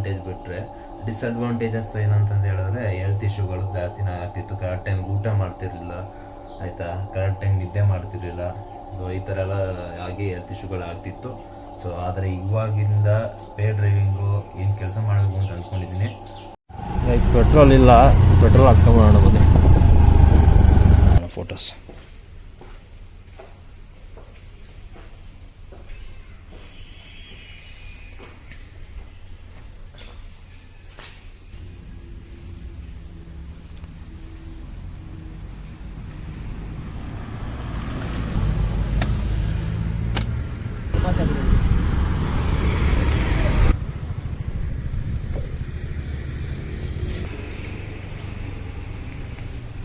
Advantage ಬಿಟ್ಟರೆ disadvantages ಏನಂತಂದು ಹೇಳಿದ್ರೆ health ಇಶ್ಯೂಗಳು ಜಾಸ್ತಿನೇ ಆಗ್ತಿತ್ತು. ಕರೆಕ್ಟ್ ಟೈಮ್ ಊಟ ಮಾಡ್ತಿರ್ಲಿಲ್ಲ, ಆಯಿತಾ, ಕರೆಕ್ಟ್ ಟೈಮ್ ನಿದ್ದೆ ಮಾಡ್ತಿರ್ಲಿಲ್ಲ. ಸೊ ಈ ಥರ ಎಲ್ಲ ಆಗಿ ಹೆಲ್ತ್ ಇಶ್ಯೂಗಳು ಆಗ್ತಿತ್ತು. ಸೊ ಆದರೆ ಇವಾಗಿಂದ ಸ್ಪೇರ್ ಡ್ರೈವಿಂಗು ಏನು ಕೆಲಸ ಮಾಡಬೇಕು ಅಂತ ಅಂದ್ಕೊಂಡಿದ್ದೀನಿ. ಗೈಸ್ ಪೆಟ್ರೋಲ್ ಇಲ್ಲ, ಪೆಟ್ರೋಲ್ ಹಾಕ್ಸ್ಕೊಂಬೋಣ ಬನ್ನಿ. Photos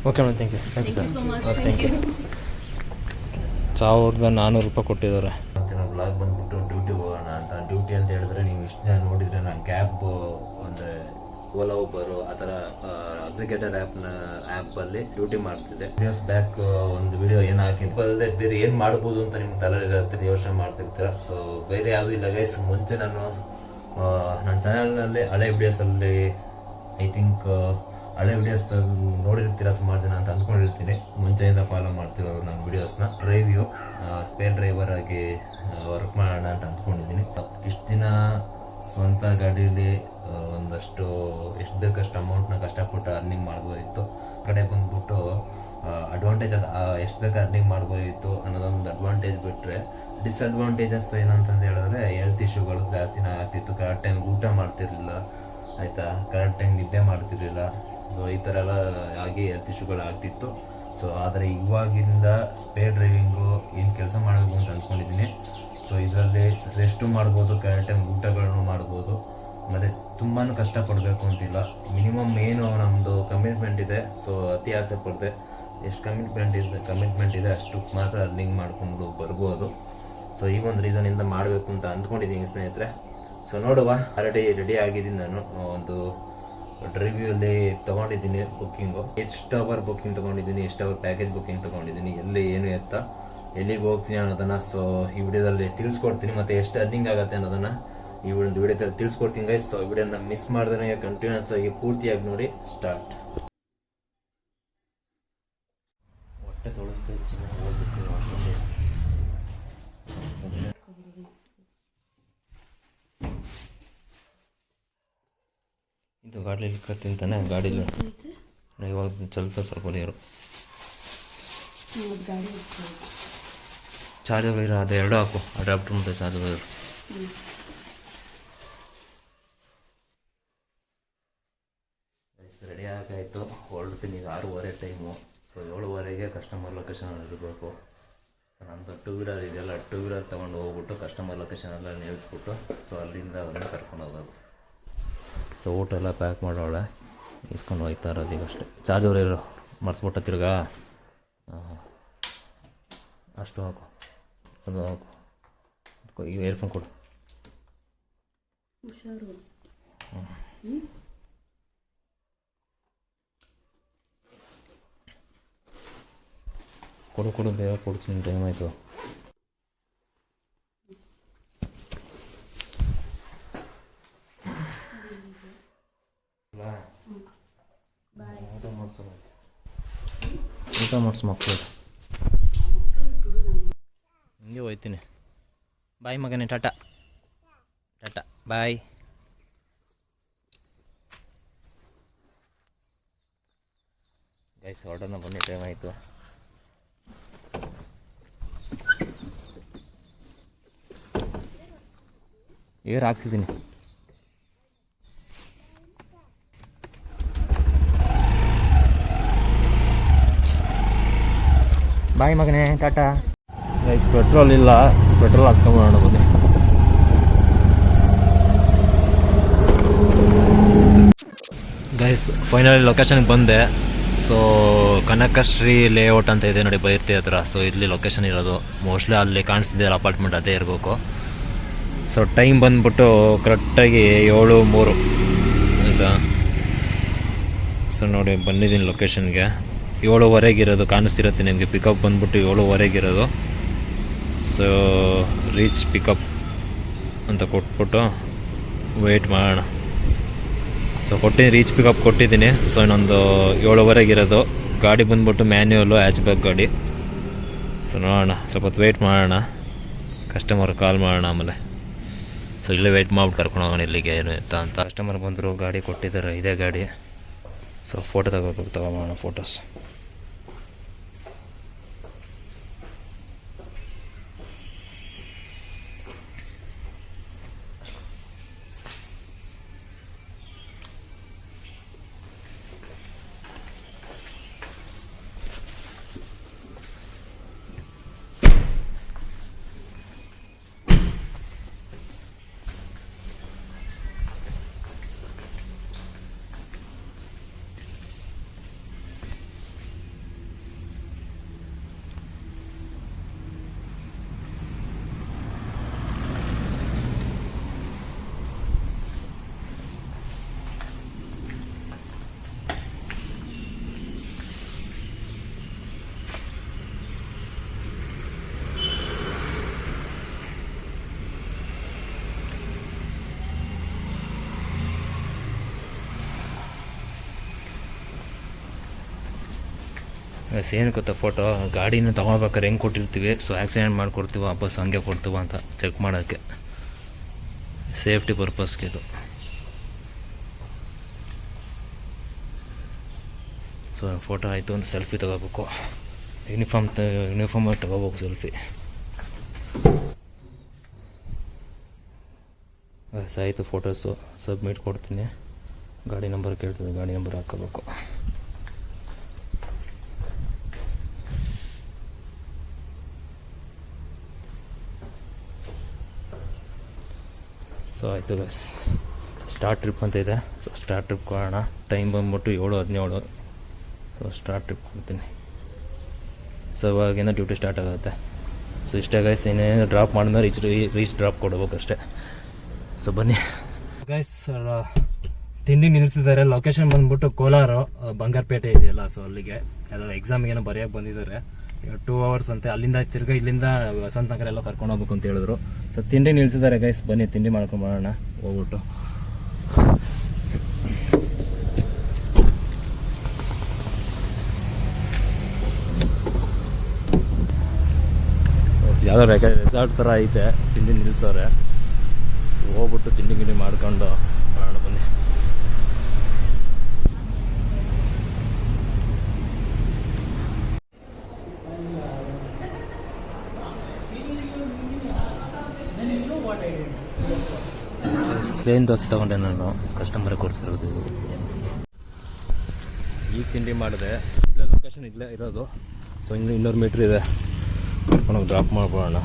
okay madam, thank you. Thank you sir. Thank you. 1400 ರೂಪಾಯಿ ಕೊಟ್ಟಿದ್ದಾರೆ. ಮತ್ತು ಬ್ಲಾಗ್ ಬಂದುಬಿಟ್ಟು ಡ್ಯೂಟಿಗೆ ಹೋಗೋಣ ಅಂತ. ಡ್ಯೂಟಿ ಅಂತ ಹೇಳಿದ್ರೆ ನೀವು ಇಷ್ಟು ಜನ ನೋಡಿದರೆ ನಾನು ಕ್ಯಾಬ್ ಅಂದರೆ ಓಲಾ ಉಬರು ಆ ಥರ ಅಗ್ರಿಗೇಟರ್ ಆ್ಯಪಲ್ಲಿ ಡ್ಯೂಟಿ ಮಾಡ್ತಿದ್ದೆ. ಇಯರ್ಸ್ ಬ್ಯಾಕ್ ಒಂದು ವಿಡಿಯೋ ಏನು ಹಾಕಿದ್ದು ಅಲ್ಲದೆ ಬೇರೆ ಏನು ಮಾಡ್ಬೋದು ಅಂತ ನಿಮ್ಗೆ ತಲೆಯಲ್ಲಿ ಯೋಚನೆ ಮಾಡ್ತಿರ್ತೀರ. ಸೊ ಬೇರೆ ಯಾವುದೂ ಇಲ್ಲ ಗೈಸ್. ಮುಂಚೆ ನಾನು ನನ್ನ ಚಾನಲ್ನಲ್ಲಿ ಹಳೆ ವಿಡಿಯೋಸಲ್ಲಿ ಐ ಥಿಂಕ್ ಹಳೆ ವಿಡಿಯೋಸ್ ನೋಡಿರ್ತೀರ ಸುಮಾರು ಜನ ಅಂತ ಅಂದ್ಕೊಂಡಿರ್ತೀನಿ. ಮುಂಚೆಯಿಂದ ಫಾಲೋ ಮಾಡ್ತಿರೋರು ನನ್ನ ವಿಡಿಯೋಸ್ನ. ಡ್ರೈವ್ಯೂ ಸ್ಪೇರ್ ಡ್ರೈವರ್ ಆಗಿ ವರ್ಕ್ ಮಾಡೋಣ ಅಂತ ಅಂದ್ಕೊಂಡಿದ್ದೀನಿ. ಇಷ್ಟು ದಿನ ಸ್ವಂತ ಗಾಡೀಲಿ ಒಂದಷ್ಟು ಎಷ್ಟು ಬೇಕಷ್ಟು ಅಮೌಂಟ್ನ ಕಷ್ಟಪಟ್ಟು ಅರ್ನಿಂಗ್ ಮಾಡ್ಬೋದಿತ್ತು. ಕಡೆ ಬಂದ್ಬಿಟ್ಟು ಅಡ್ವಾಂಟೇಜ್ ಅದು ಎಷ್ಟು ಬೇಕು ಅರ್ನಿಂಗ್ ಮಾಡ್ಬೋದಿತ್ತು ಅನ್ನೋದೊಂದು ಅಡ್ವಾಂಟೇಜ್ ಬಿಟ್ಟರೆ ಡಿಸ್ಅಡ್ವಾಂಟೇಜಸ್ ಏನಂತಂದು ಹೇಳಿದ್ರೆ ಹೆಲ್ತ್ ಇಶ್ಯೂಗಳು ಜಾಸ್ತಿನೇ ಆಗ್ತಿತ್ತು. ಕರೆಕ್ಟ್ ಟೈಮ್ ಊಟ ಮಾಡ್ತಿರ್ಲಿಲ್ಲ, ಆಯಿತಾ, ಕರೆಕ್ಟ್ ಟೈಮ್ ನಿದ್ದೆ ಮಾಡ್ತಿರ್ಲಿಲ್ಲ. ಸೊ ಈ ಥರ ಎಲ್ಲ ಆಗಿ ಹೆಲ್ತ್ ಇಶ್ಯೂಗಳು ಆಗ್ತಿತ್ತು. ಸೊ ಆದರೆ ಇವಾಗಿಂದ ಸ್ಪೇರ್ ಡ್ರೈವಿಂಗು ಏನು ಕೆಲಸ ಮಾಡಬೇಕು ಅಂತ ಅಂದ್ಕೊಂಡಿದ್ದೀನಿ. ಸೊ ಇದರಲ್ಲಿ ರೆಸ್ಟು ಮಾಡ್ಬೋದು, ಕರೆಕ್ಟ್ ಟೈಮ್ ಊಟಗಳನ್ನು ಮಾಡ್ಬೋದು, ಮತ್ತು ತುಂಬಾ ಕಷ್ಟಪಡಬೇಕು ಅಂತಿಲ್ಲ. ಮಿನಿಮಮ್ ಏನು ನಮ್ಮದು ಕಮಿಟ್ಮೆಂಟ್ ಇದೆ. ಸೊ ಅತಿ ಆಸೆ ಪಡದೆ ಎಷ್ಟು ಕಮಿಟ್ಮೆಂಟ್ ಇದೆ ಅಷ್ಟು ಮಾತ್ರ ಅರ್ನಿಂಗ್ ಮಾಡಿಕೊಂಡು ಬರ್ಬೋದು. ಸೊ ಈ ಒಂದು ರೀಸನಿಂದ ಮಾಡಬೇಕು ಅಂತ ಅಂದ್ಕೊಂಡಿದ್ದೀನಿ ಸ್ನೇಹಿತರೆ. ಸೊ ನೋಡುವ, ಆಲ್ರೆಡಿ ರೆಡಿ ಆಗಿದ್ದೀನಿ. ನಾನು ಒಂದು ಡ್ರೈವ್ಯೂಲ್ಲಿ ತೊಗೊಂಡಿದ್ದೀನಿ ಬುಕ್ಕಿಂಗು. ಎಷ್ಟು ಅವರ್ ಬುಕ್ಕಿಂಗ್ ತೊಗೊಂಡಿದ್ದೀನಿ, ಎಷ್ಟು ಅವರ್ ಪ್ಯಾಕೇಜ್ ಬುಕ್ಕಿಂಗ್ ತೊಗೊಂಡಿದ್ದೀನಿ, ಎಲ್ಲಿ ಏನು ಎತ್ತ ಎಲ್ಲಿಗೆ ಹೋಗ್ತೀನಿ ಅನ್ನೋದನ್ನು ಸೊ ಈ ವಿಡಿಯೋದಲ್ಲಿ ತಿಳಿಸ್ಕೊಡ್ತೀನಿ. ಮತ್ತು ಎಷ್ಟು ಅರ್ನಿಂಗ್ ಆಗುತ್ತೆ ಅನ್ನೋದನ್ನು ಈ ಒಂದು ವಿಡಿಯೋದಲ್ಲಿ ತಿಳಿಸ್ಕೊಡ್ತೀನಿ ಗೈಸ್. ಸೊ ವಿಡಿಯೋನ ಮಿಸ್ ಮಾಡ್ದೇ ಕಂಟಿನ್ಯೂಸ್ ಆಗಿ ಪೂರ್ತಿಯಾಗಿ ನೋಡಿ. ಸ್ಟಾರ್ಟ್. ಹೊಟ್ಟೆ ತೊಳಸ್ತಾ ಇದು ಗಾಡೀಲಿ ತಿಂತಾನೆ. ಗಾಡೀಲಿ ಇವಾಗ ಸ್ವಲ್ಪ ನೀರು ಚಾರ್ಜರ್ ಇರೋ ಅದು ಎರಡು ಹಾಕು. ಅಡಾಪ್ಟರ್ ಮತ್ತು ಚಾರ್ಜರ್ ಇರೋ ರೆಡಿ ಆಗಾಯಿತು. ಹೊರಡ್ತೀನಿ. ಈಗ 6:30 ಟೈಮು. ಸೊ 7:30ಗೆ ಕಸ್ಟಮರ್ ಲೊಕೇಶನ್ ಇರಬೇಕು. ಸೊ ನಂದು 2 ವೀಲರ್ ಇದೆಯಲ್ಲ, 2 ವೀಲರ್ ತೊಗೊಂಡು ಹೋಗ್ಬಿಟ್ಟು ಕಸ್ಟಮರ್ ಲೊಕೇಶನೆಲ್ಲ ನಿಲ್ಲಿಸ್ಬಿಟ್ಟು ಸೊ ಅಲ್ಲಿಂದ ಅವನ್ನ ಕರ್ಕೊಂಡು ಹೋಗೋದು. ಸೊ ಊಟ ಎಲ್ಲ ಪ್ಯಾಕ್ ಮಾಡೋಳೆ ಇಸ್ಕೊಂಡು ಹೋಗ್ತಾ ಇರೋದು. ಈಗ ಅಷ್ಟೇ. ಚಾರ್ಜರ್ ಇರೋ ಮರ್ತ್ಬಿಟ್ಟ ತಿರ್ಗಾ ಅಷ್ಟು ಹಾಕು, ಅದು ಹಾಕು. ಈಗ ಏರ್ಫೋನ್ ಕೊಡು. ಕೊಡು ಬೇಗ ಕೊಡ್ತೀನಿ, ಟೈಮ್ ಆಯಿತು. ಊಟ ಮಾಡಿಸು ಮಕ್ಕಳು. ಹಿಂಗೆ ಹೋಯ್ತೀನಿ. ಬಾಯ್ ಮಗನೇ, ಟಾಟಾ ಬಾಯ್. ಗೈಸ್ ಆರ್ಡರ್ನ ಬನ್ನಿ, ಟೈಮ್ ಆಯಿತು. ಏರ್ ಹಾಕ್ಸಿದ್ದೀನಿ. ಬಾಯ್ ಮಗನೇ, ಟಾಟಾ. ಗೈಸ್ ಪೆಟ್ರೋಲ್ ಇಲ್ಲ, ಪೆಟ್ರೋಲ್ ಹಾಕ್ಸ್ಕೊಂಬೋಣ ಬನ್ನಿ. ಗೈಸ್ ಫೈನಲಿ ಲೊಕೇಶನ್ಗೆ ಬಂದೆ. ಸೊ ಕನಕಶ್ರೀ ಲೇಔಟ್ ಅಂತ ಇದೆ ನೋಡಿ, ಬೈರ್ತಿ ಹತ್ರ. ಸೊ ಇಲ್ಲಿ ಲೊಕೇಶನ್ ಇರೋದು. ಮೋಸ್ಟ್ಲಿ ಅಲ್ಲಿ ಕಾಣಿಸ್ತಿದೆಯಲ್ಲ ಅಪಾರ್ಟ್ಮೆಂಟ್, ಅದೇ ಇರಬೇಕು. ಸೊ ಟೈಮ್ ಬಂದ್ಬಿಟ್ಟು ಕರೆಕ್ಟಾಗಿ 7:03 ಆಯಿತಾ. ಸೊ ನೋಡಿ ಬಂದಿದ್ದೀನಿ ಲೊಕೇಶನ್ಗೆ. 7:15 ಇರೋದು ಕಾಣಿಸ್ತಿರುತ್ತೆ ನಿಮಗೆ. ಪಿಕಪ್ ಬಂದ್ಬಿಟ್ಟು 7:15 ಇರೋದು. ಸೊ ರೀಚ್ ಪಿಕಪ್ ಅಂತ ಕೊಟ್ಬಿಟ್ಟು ವೆಯ್ಟ್ ಮಾಡೋಣ. ಸೊ ಕೊಟ್ಟಿದ್ದೀನಿ, ರೀಚ್ ಪಿಕಪ್ ಕೊಟ್ಟಿದ್ದೀನಿ. ಸೊ ಇನ್ನೊಂದು 7:15 ಇರೋದು. ಗಾಡಿ ಬಂದ್ಬಿಟ್ಟು ಮ್ಯಾನ್ಯುವಲ್ಲು ಹ್ಯಾಚ್ ಬ್ಯಾಕ್ ಗಾಡಿ. ಸೊ ನೋಡೋಣ, ಸ್ವಲ್ಪ ಹೊತ್ತು ವೆಯ್ಟ್ ಮಾಡೋಣ, ಕಸ್ಟಮರ್ ಕಾಲ್ ಮಾಡೋಣ ಆಮೇಲೆ. ಸೊ ಇಲ್ಲೇ ವೆಯ್ಟ್ ಮಾಡ್ಬಿಟ್ಟು ಕರ್ಕೊಂಡು ಹೋಗೋಣ ಇಲ್ಲಿಗೆ ಏನು ಅಂತ. ಕಸ್ಟಮರ್ ಬಂದರು, ಗಾಡಿ ಕೊಟ್ಟಿದ್ದಾರೆ, ಇದೇ ಗಾಡಿ. ಸೊ ಫೋಟೋ ತಗೋಣ ಫೋಟೋಸ್. ಏನು ಗೊತ್ತಾ, ಫೋಟೋ ಗಾಡಿನ ತೊಗೊಳ್ಬೇಕಾದ್ರೆ ಹೆಂಗೆ ಕೊಟ್ಟಿರ್ತೀವಿ, ಸೊ ಆಕ್ಸಿಡೆಂಟ್ ಮಾಡಿಕೊಡ್ತೀವಿ ವಾಪಸ್ ಹಂಗೆ ಕೊಡ್ತೀವ ಅಂತ ಚೆಕ್ ಮಾಡೋಕ್ಕೆ, ಸೇಫ್ಟಿ ಪರ್ಪಸ್ಗೆ ಇದು. ಸೊ ಫೋಟೋ ಆಯಿತು, ಒಂದು ಸೆಲ್ಫಿ ತೊಗೋಬೇಕು. ಯೂನಿಫಾರ್ಮಲ್ಲಿ ತೊಗೋಬೇಕು ಸೆಲ್ಫಿ. ಆಯಿತು, ಫೋಟೋಸು ಸಬ್ಮಿಟ್ ಕೊಡ್ತೀನಿ. ಗಾಡಿ ನಂಬರ್ ಕೇಳ್ತೀನಿ, ಗಾಡಿ ನಂಬರ್ ಹಾಕೋಬೇಕು. ಸೊ ಆಯಿತು ಗೈಸ್, ಸ್ಟಾರ್ಟ್ ಟ್ರಿಪ್ ಅಂತ ಇದೆ. ಸೊ ಸ್ಟಾರ್ಟ್ ಟ್ರಿಪ್ ಕೊಡೋಣ. ಟೈಮ್ ಬಂದ್ಬಿಟ್ಟು 7:17. ಸೊ ಸ್ಟಾರ್ಟ್ ಟ್ರಿಪ್ ಕೊಡ್ತೀನಿ. ಸೊ ಇವಾಗಿಂದ ಡ್ಯೂಟಿ ಸ್ಟಾರ್ಟ್ ಆಗುತ್ತೆ. ಸೊ ಇಷ್ಟೇ ಗೈಸ್, ಇನ್ನೇನು ಡ್ರಾಪ್ ಮಾಡಿದ್ಮೇಲೆ ರೀಚ್ ಡ್ರಾಪ್ ಕೊಡಬೇಕು ಅಷ್ಟೇ. ಸೊ ಬನ್ನಿ ಗೈಸ್, ತಿಂಡಿ ನಿಲ್ಲಿಸಿದ್ದಾರೆ. ಲೊಕೇಶನ್ ಬಂದ್ಬಿಟ್ಟು ಕೋಲಾರ ಬಂಗಾರಪೇಟೆ ಇದೆಯಲ್ಲ, ಸೊ ಅಲ್ಲಿಗೆ ಯಾವುದೋ ಎಕ್ಸಾಮಿಗೇನೋ ಬರೆಯೋಕ್ಕೆ ಬಂದಿದ್ದಾರೆ. 2 hours ಅಂತೆ. ಅಲ್ಲಿಂದ ತಿರ್ಗಾ ಇಲ್ಲಿಂದ ವಸಂತ ನಗರ ಎಲ್ಲ ಕರ್ಕೊಂಡು ಹೋಗ್ಬೇಕು ಅಂತ ಹೇಳಿದ್ರು. ಸೊ ತಿಂಡಿ ನಿಲ್ಸಿದ್ದಾರೆ ಗೈಸ್, ಬನ್ನಿ ತಿಂಡಿ ಮಾಡ್ಕೊಂಡು ಬರೋಣ ಹೋಗ್ಬಿಟ್ಟು. ಯಾವುದೋ ರೆಸಾರ್ಟ್ ಥರ ಐತೆ, ತಿಂಡಿ ನಿಲ್ಸೋರೆ. ಸೊ ಹೋಗ್ಬಿಟ್ಟು ತಿಂಡಿ ಗಿಂಡಿ ಮಾಡ್ಕೊಂಡು ಬರೋಣ ಬನ್ನಿ. ಪ್ಲೇನ್ ದೋಸೆ ತೊಗೊಂಡೆ ನಾನು, ಕಸ್ಟಮರ್ ಕೊಡ್ಸಿರೋದು. ಈಗ ತಿಂಡಿ ಮಾಡಿದೆ. ಇಲ್ಲೇ ಲೊಕೇಶನ್ ಇಲ್ಲೇ ಇರೋದು. ಸೊ ಇನ್ನು 200 ಮೀಟ್ರ್ ಇದೆ, ಕರ್ಕೊಂಡೋಗಿ ಡ್ರಾಪ್ ಮಾಡ್ಬೋಣ.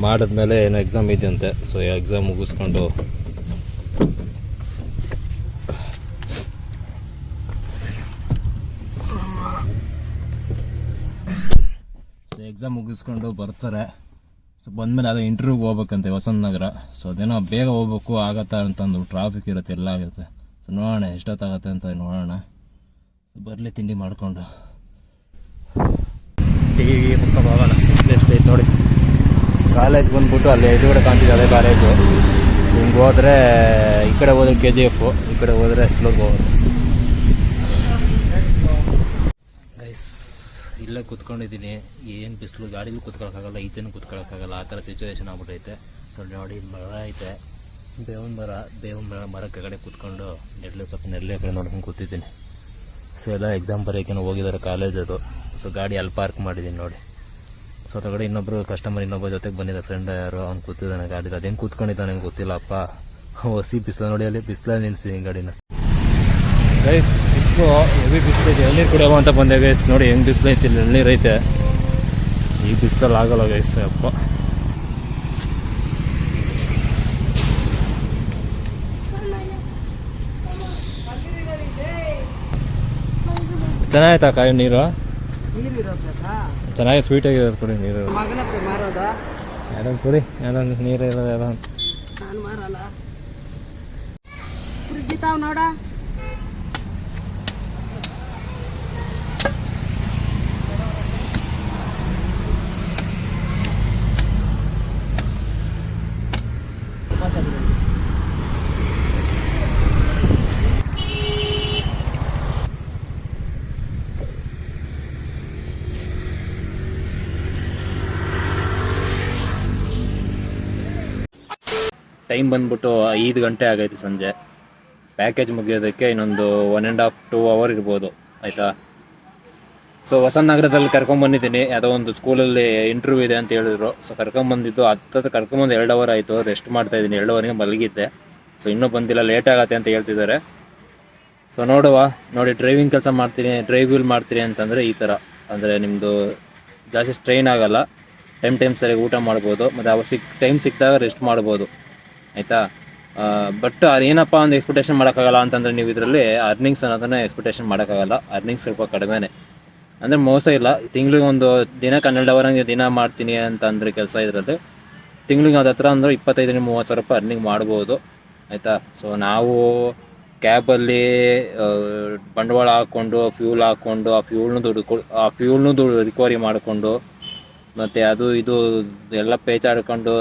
ಮಾಡಿದ್ಮೇಲೆ ಏನೋ ಎಕ್ಸಾಮ್ ಇದೆಯಂತೆ. ಸೊ ಎಕ್ಸಾಮ್ ಮುಗಿಸ್ಕೊಂಡು ಬರ್ತಾರೆ. ಸೊ ಬಂದಮೇಲೆ ಅದೇ ಇಂಟರ್ವ್ಯೂಗೆ ಹೋಗ್ಬೇಕಂತೆ ವಸಂತ ನಗರ. ಸೊ ಅದೇನೋ ಬೇಗ ಹೋಗ್ಬೇಕು ಆಗತ್ತಾ ಅಂತಂದು, ಟ್ರಾಫಿಕ್ ಇರುತ್ತೆ, ಎಲ್ಲ ಆಗುತ್ತೆ. ಸೊ ನೋಡೋಣ ಎಷ್ಟೊತ್ತಾಗತ್ತೆ ಅಂತ ನೋಡೋಣ. ಸೊ ಬರಲಿ ತಿಂಡಿ ಮಾಡಿಕೊಂಡು ಟೀ ಕುಡ್ಕೊಂಡು ಹೋಗೋಣ. ಎಷ್ಟು ಐತೆ ನೋಡಿ, ಕಾಲೇಜ್ ಬಂದ್ಬಿಟ್ಟು ಅಲ್ಲಿ ಎದುರುಗಡೆ ಕಾಣ್ತಿದೆ ಅದೇ ಕಾಲೇಜು. ಸೊ ಹಿಂಗೆ ಹೋದರೆ, ಈ ಕಡೆ ಹೋದ್ರೆ KGF, ಈ ಕಡೆ ಹೋದರೆ ಸ್ಲೋಗೆ ಹೋಗೋದು. ಇಲ್ಲೇ ಕೂತ್ಕೊಂಡಿದ್ದೀನಿ. ಏನು ಬಿಸಿಲು, ಗಾಡೀಲಿ ಕೂತ್ಕೊಳ್ಳೋಕ್ಕಾಗಲ್ಲ, ಈಚೆನೂ ಕೂತ್ಕೊಳ್ಳೋಕ್ಕಾಗಲ್ಲ, ಆ ಥರ ಸಿಚುವೇಶನ್ ಆಗ್ಬಿಟ್ಟೈತೆ. ಸೊ ನೋಡಿ, ಮರ ಐತೆ, ಬೇವಿನ ಮರ ಕೆಳಗಡೆ ಕೂತ್ಕೊಂಡು ಸ್ವಲ್ಪ ನೆರಳು ಕಡೆ ನೋಡ್ಕೊಂಡು ಕೂತಿದ್ದೀನಿ. ಸೊ ಎಲ್ಲ ಎಕ್ಸಾಮ್ ಬರೆಯೋಕ್ಕೇನೋ ಹೋಗಿದ್ದಾರೆ ಕಾಲೇಜ್ ಅದು. ಸೊ ಗಾಡಿ ಅಲ್ಲಿ ಪಾರ್ಕ್ ಮಾಡಿದ್ದೀನಿ ನೋಡಿ. ಸೊ ಹೊರಗಡೆ ಇನ್ನೊಬ್ಬರು ಕಸ್ಟಮರ್ ಜೊತೆಗೆ ಬಂದಿದ್ದಾರೆ, ಫ್ರೆಂಡ್ ಯಾರು, ಅವ್ನು ಕೂತಿದ್ದಾನೆ ಗಾಡಿಲಿ. ಅದೇನು ಕೂತ್ಕೊಂಡಿದ್ದಾನೆ ನಂಗೆ ಗೊತ್ತಿಲ್ಲಪ್ಪ. ಹೊಸಿ ಬಿಸಿಲು ನೋಡಿ, ಅಲ್ಲಿ ಬಿಸಿಲಲ್ಲಿ ನಿಲ್ಸಿದ್ದೀನಿ ಗಾಡಿನ. ಗೈಸ್ ಬಿಸಿಲು ಹೆವಿ ಬಿಸಿಲಿದೆ, ಎಳ್ನೀರು ಕುಡಿಯೋವ ಅಂತ ಬಂದೆ ಗೈಸ್. ನೋಡಿ ಹೆಂಗೆ ಬಿಸಿಲು ಐತಿ, ಇಲ್ಲಿ ಎಳ್ನೀರು ಐತೆ. ಈ ಬಿಸಿಲಲ್ಲಿ ಆಗೋಲ್ಲ ಗೈಸ್ ಅಪ್ಪ. ಚೆನ್ನಾಯ್ತಾ ಕಾಯಿ ನೀರು? ಚೆನ್ನಾಗಿ ಸ್ವೀಟ್ ಆಗಿರೋದು ಕೊಡಿ ನೀರು. ಯಾರು ಕೊಡಿ, ಯಾರೊಂದು ನೀರು ಇರೋದು ಯಾರೋ ನೋಡ. ಟೈಮ್ ಬಂದ್ಬಿಟ್ಟು 5 ಗಂಟೆ ಆಗೈತೆ ಸಂಜೆ. ಪ್ಯಾಕೇಜ್ ಮುಗಿಯೋದಕ್ಕೆ ಇನ್ನೊಂದು 1.5 2 hour ಇರ್ಬೋದು ಆಯಿತಾ. ಸೊ ಹೊಸನಗರದಲ್ಲಿ ಕರ್ಕೊಂಬಂದಿದ್ದೀನಿ, ಯಾವುದೋ ಒಂದು ಸ್ಕೂಲಲ್ಲಿ ಇಂಟರ್ವ್ಯೂ ಇದೆ ಅಂತ ಹೇಳಿದ್ರು. ಸೊ ಕರ್ಕೊಂಬಂದಿದ್ದು ಕರ್ಕೊಂಬಂದು 2 hour ಆಯಿತು. ರೆಸ್ಟ್ ಮಾಡ್ತಾಯಿದ್ದೀನಿ, 2 hourಗೆ ಮಲಗಿದ್ದೆ. ಸೊ ಇನ್ನೂ ಬಂದಿಲ್ಲ, ಲೇಟ್ ಆಗತ್ತೆ ಅಂತ ಹೇಳ್ತಿದ್ದಾರೆ. ಸೊ ನೋಡಿ ಡ್ರೈವಿಂಗ್ ಕೆಲಸ ಮಾಡ್ತೀನಿ, ಡ್ರೈವ್ ಮಾಡ್ತೀನಿ ಅಂತಂದರೆ ಈ ಥರ ಅಂದರೆ ನಿಮ್ಮದು ಜಾಸ್ತಿ ಸ್ಟ್ರೈನ್ ಆಗೋಲ್ಲ, ಟೈಮ್ ಸರಿಯಾಗಿ ಊಟ ಮಾಡ್ಬೋದು, ಮತ್ತು ಅವಾಗ ಟೈಮ್ ಸಿಕ್ಕಿದಾಗ ರೆಸ್ಟ್ ಮಾಡ್ಬೋದು ಆಯಿತಾ. ಬಟ್ ಅದೇನಪ್ಪ ಒಂದು ಎಕ್ಸ್ಪೆಕ್ಟೇಷನ್ ಮಾಡೋಕ್ಕಾಗಲ್ಲ ಅಂತಂದರೆ ನೀವು ಇದರಲ್ಲಿ ಅರ್ನಿಂಗ್ಸ್ ಅನ್ನೋದನ್ನು ಎಕ್ಸ್ಪೆಕ್ಟೇಷನ್ ಮಾಡೋಕ್ಕಾಗಲ್ಲ. ಅರ್ನಿಂಗ್ಸ್ ಸ್ವಲ್ಪ ಕಡಿಮೆನೇ, ಅಂದರೆ ಮೋಸ ಇಲ್ಲ. ತಿಂಗಳಿಗೆ ಒಂದು ದಿನಕ್ಕೆ 12 hour ಹಂಗೆ ದಿನ ಮಾಡ್ತೀನಿ ಅಂತ ಅಂದರೆ ಕೆಲಸ ಇದರಲ್ಲಿ ತಿಂಗಳಿಗೆ ಅದು ಹತ್ರ ಅಂದರೆ 25-30 ಸಾವಿರ ರೂಪಾಯಿ ಅರ್ನಿಂಗ್ ಮಾಡ್ಬೋದು ಆಯಿತಾ. ಸೊ ನಾವು ಕ್ಯಾಬಲ್ಲಿ ಬಂಡವಾಳ ಹಾಕ್ಕೊಂಡು ಫ್ಯೂಲ್ ಹಾಕ್ಕೊಂಡು ಆ ಫ್ಯೂಲ್ನು ದುಡ್ಡು ರಿಕವರಿ ಮಾಡಿಕೊಂಡು ಮತ್ತು ಅದು ಇದು ಎಲ್ಲ ಪೇಚಾಡ್ಕೊಂಡು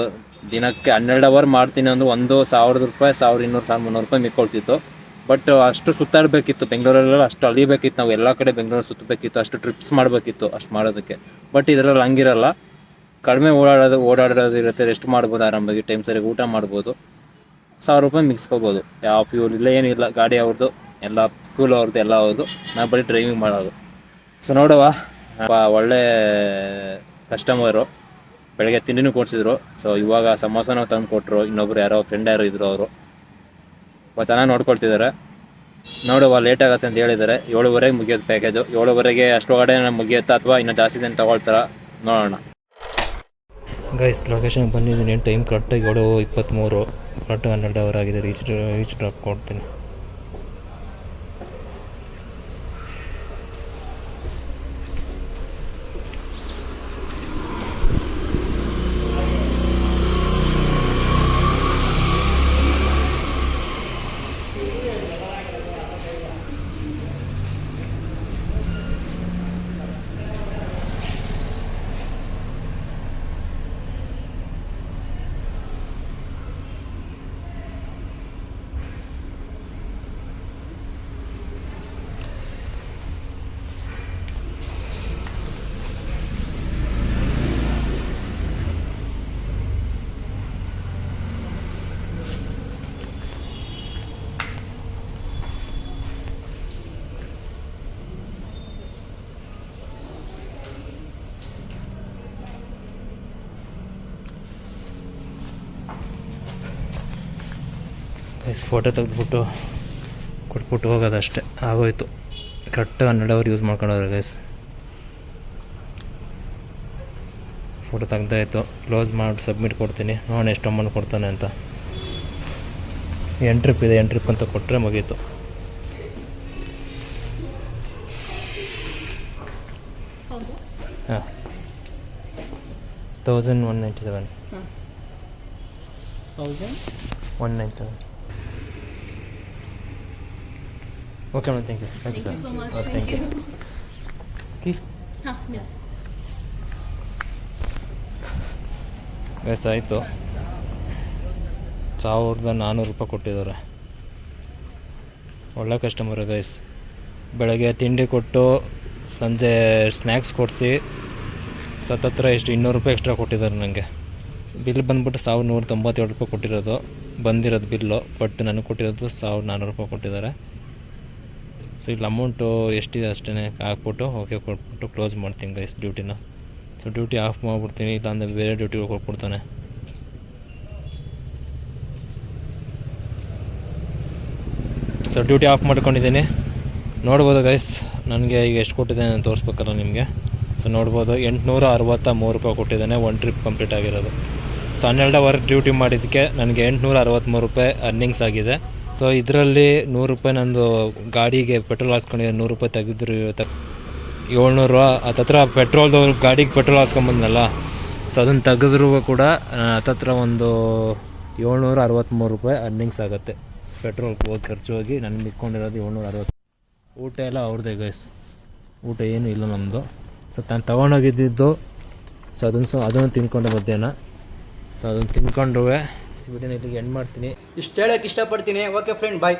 ದಿನಕ್ಕೆ 12 hour ಮಾಡ್ತೀನಿ ಅಂದ್ರೆ 1,000 ರೂಪಾಯಿ 1,200 1,300 ರೂಪಾಯಿ ಮಿಕ್ಕೊಳ್ತಿತ್ತು. ಬಟ್ ಅಷ್ಟು ಸುತ್ತಾಡಬೇಕಿತ್ತು, ಬೆಂಗಳೂರಲ್ಲೆಲ್ಲ ಅಷ್ಟು ಅಲಿಬೇಕಿತ್ತು, ನಾವು ಎಲ್ಲ ಕಡೆ ಬೆಂಗಳೂರು ಸುತ್ತಬೇಕಿತ್ತು, ಅಷ್ಟು ಟ್ರಿಪ್ಸ್ ಮಾಡಬೇಕಿತ್ತು ಅಷ್ಟು ಮಾಡೋದಕ್ಕೆ. ಬಟ್ ಇದರಲ್ಲಿ ಹಂಗಿರಲ್ಲ, ಕಡಿಮೆ ಓಡಾಡೋದು ಇರುತ್ತೆ, ರೆಸ್ಟ್ ಮಾಡ್ಬೋದು, ಆರಾಮಾಗಿ ಟೈಮ್ ಸರಿಯಾಗಿ ಊಟ ಮಾಡ್ಬೋದು, 1,000 ರೂಪಾಯಿ ಮಿಕ್ಸ್ಕೋಬೋದು. ಯಾವ ಫ್ಯೂಲ್ ಇಲ್ಲ ಏನಿಲ್ಲ, ಗಾಡಿ ಅವ್ರದ್ದು ಎಲ್ಲ, ಫ್ಯೂಲ್ ಅವ್ರದ್ದು ಎಲ್ಲ ಅವ್ರದ್ದು, ನಾವು ಬರೀ ಡ್ರೈವಿಂಗ್ ಮಾಡೋದು. ಸೊ ನೋಡುವ, ಒಳ್ಳೆ ಕಸ್ಟಮರು, ಬೆಳಗ್ಗೆ ತಿಂಡಿನೂ ಕೊಡಿಸಿದ್ರು. ಸೊ ಇವಾಗ ಸಮೋಸನ ತಂದು ಕೊಟ್ಟರು, ಇನ್ನೊಬ್ರು ಯಾರೋ ಫ್ರೆಂಡ್ ಯಾರೋ ಇದ್ರು, ಅವರು ಚೆನ್ನಾಗಿ ನೋಡ್ಕೊಳ್ತಿದ್ದಾರೆ. ನೋಡುವ, ಲೇಟ್ ಆಗುತ್ತೆ ಅಂತ ಹೇಳಿದ್ದಾರೆ. 7:30 ಮುಗಿಯೋದು ಪ್ಯಾಕೇಜು. 7:30 ಅಷ್ಟೊಳಗಡೆ ಮುಗಿಯುತ್ತಾ ಅಥವಾ ಇನ್ನೂ ಜಾಸ್ತಿ ದಿನ ತೊಗೊಳ್ತಾರ ನೋಡೋಣ. ಗೈಸ್ ಲೊಕೇಶನ್ಗೆ ಬಂದಿದ್ದೀನಿ, ಟೈಮ್ ಕರೆಕ್ಟಾಗಿ 7:23, ಕರೆಕ್ಟ್ 12 hour ಆಗಿದೆ. ರೀಚ್ ಡ್ರಾಪ್ ಕೊಡ್ತೀನಿ. ಫೋಟೋ ತೆಗೆದ್ಬಿಟ್ಟು ಕೊಟ್ಬಿಟ್ಟು ಹೋಗೋದಷ್ಟೇ ಆಗೋಯ್ತು. ಕರೆಕ್ಟಾಗಿ 12 hour ಯೂಸ್ ಮಾಡ್ಕೊಂಡವ್ರೆ ಗೈಸ್. ಫೋಟೋ ತೆಗ್ದಾಯಿತು, ಕ್ಲೋಸ್ ಮಾಡಿ ಸಬ್ಮಿಟ್ ಕೊಡ್ತೀನಿ. ನೋಡೋಣ ಎಷ್ಟು ಅಮೌಂಟ್ ಕೊಡ್ತಾನೆ ಅಂತ. ಟ್ರಿಪ್ ಇದೆ, ಟ್ರಿಪ್ ಅಂತ ಕೊಟ್ಟರೆ ಮುಗೀತು. ಹಾಂ 1197. 197. Okay madam, thank you sir. Thank you. Guys ಆಯಿತು, 1,400 ರೂಪಾಯಿ ಕೊಟ್ಟಿದ್ದಾರೆ. ಒಳ್ಳೆ ಕಸ್ಟಮರ್ ಗೈಸ್. ಬೆಳಗ್ಗೆ ತಿಂಡಿ ಕೊಟ್ಟು ಸಂಜೆ ಸ್ನ್ಯಾಕ್ಸ್ ಕೊಡಿಸಿ ಸತ್ತತ್ರ ಎಷ್ಟು 200 ರೂಪಾಯಿ ಎಕ್ಸ್ಟ್ರಾ ಕೊಟ್ಟಿದ್ದಾರೆ ನನಗೆ. ಬಿಲ್ ಬಂದುಬಿಟ್ಟು 1,197 ರೂಪಾಯಿ ಕೊಟ್ಟಿರೋದು ಬಂದಿರೋದು ಬಿಲ್ಲು. ಬಟ್ ನನಗೆ ಕೊಟ್ಟಿರೋದು 1,400 ರೂಪಾಯಿ ಕೊಟ್ಟಿದ್ದಾರೆ. ಸೊ ಇಲ್ಲಿ ಅಮೌಂಟು ಎಷ್ಟಿದೆ ಅಷ್ಟೇ ಹಾಕ್ಬಿಟ್ಟು ಓಕೆ ಕೊಟ್ಬಿಟ್ಟು ಕ್ಲೋಸ್ ಮಾಡ್ತೀನಿ ಗೈಸ್ ಡ್ಯೂಟಿನ. ಸೊ ಡ್ಯೂಟಿ ಆಫ್ ಮಾಡಿಬಿಡ್ತೀನಿ, ಇಲ್ಲಾಂದರೆ ಬೇರೆ ಡ್ಯೂಟಿಗೆ ಕೊಟ್ಬಿಡ್ತಾನೆ. ಸೊ ಡ್ಯೂಟಿ ಆಫ್ ಮಾಡ್ಕೊಂಡಿದ್ದೀನಿ. ನೋಡ್ಬೋದು ಗೈಸ್, ನನಗೆ ಈಗ ಎಷ್ಟು ಕೊಟ್ಟಿದ್ದೇನೆ ನಾನು ತೋರಿಸ್ಬೇಕಲ್ಲ ನಿಮಗೆ. ಸೊ ನೋಡ್ಬೋದು 863 ರೂಪಾಯಿ ಕೊಟ್ಟಿದ್ದಾನೆ, 1 ಟ್ರಿಪ್ ಕಂಪ್ಲೀಟ್ ಆಗಿರೋದು. ಸೊ 12 hour ಡ್ಯೂಟಿ ಮಾಡಿದ್ದಕ್ಕೆ ನನಗೆ 863 ರೂಪಾಯಿ ಅರ್ನಿಂಗ್ಸ್ ಆಗಿದೆ. ಸೊ ಇದರಲ್ಲಿ 100 ರೂಪಾಯಿ ನಂದು ಗಾಡಿಗೆ ಪೆಟ್ರೋಲ್ ಹಾಕ್ಸ್ಕೊಂಡಿದ್ದೆ, 100 ರೂಪಾಯಿ ತೆಗೆದ್ರು 700 ಹತ್ತತ್ರ ಪೆಟ್ರೋಲ್ದು ಗಾಡಿಗೆ ಪೆಟ್ರೋಲ್ ಹಾಕ್ಸ್ಕೊಂಬಂದನಲ್ಲ. ಸೊ ಅದನ್ನು ತೆಗೆದ್ರೂ ಕೂಡ ಹತ್ತತ್ರ ಒಂದು 763 ರೂಪಾಯಿ ಅರ್ನಿಂಗ್ಸ್ ಆಗುತ್ತೆ. ಪೆಟ್ರೋಲ್ ಹೋಗಿ ಖರ್ಚು ಹೋಗಿ ನನಗೆ ಮಿಕ್ಕೊಂಡಿರೋದು 760. ಊಟ ಎಲ್ಲ ಅವ್ರದ್ದೇ ಗೈಸ್, ಊಟ ಏನೂ ಇಲ್ಲ ನಮ್ಮದು. ಸೊ ನಾನು ತೊಗೊಂಡೋಗಿದ್ದು ಸೊ ಅದನ್ನು ತಿನ್ಕೊಂಡೆ ಮಧ್ಯಾಹ್ನ. ಸೊ ಅದನ್ನು ತಿನ್ಕೊಂಡ್ರೆ ವಿಡಿಯೋನ ಇಲ್ಲಿಗೆ ಎಂಡ್ ಮಾಡ್ತೀನಿ. ಇಷ್ಟು ಹೇಳೋಕ್ಕೆ ಇಷ್ಟಪಡ್ತೀನಿ. ಓಕೆ ಫ್ರೆಂಡ್, ಬಾಯ್.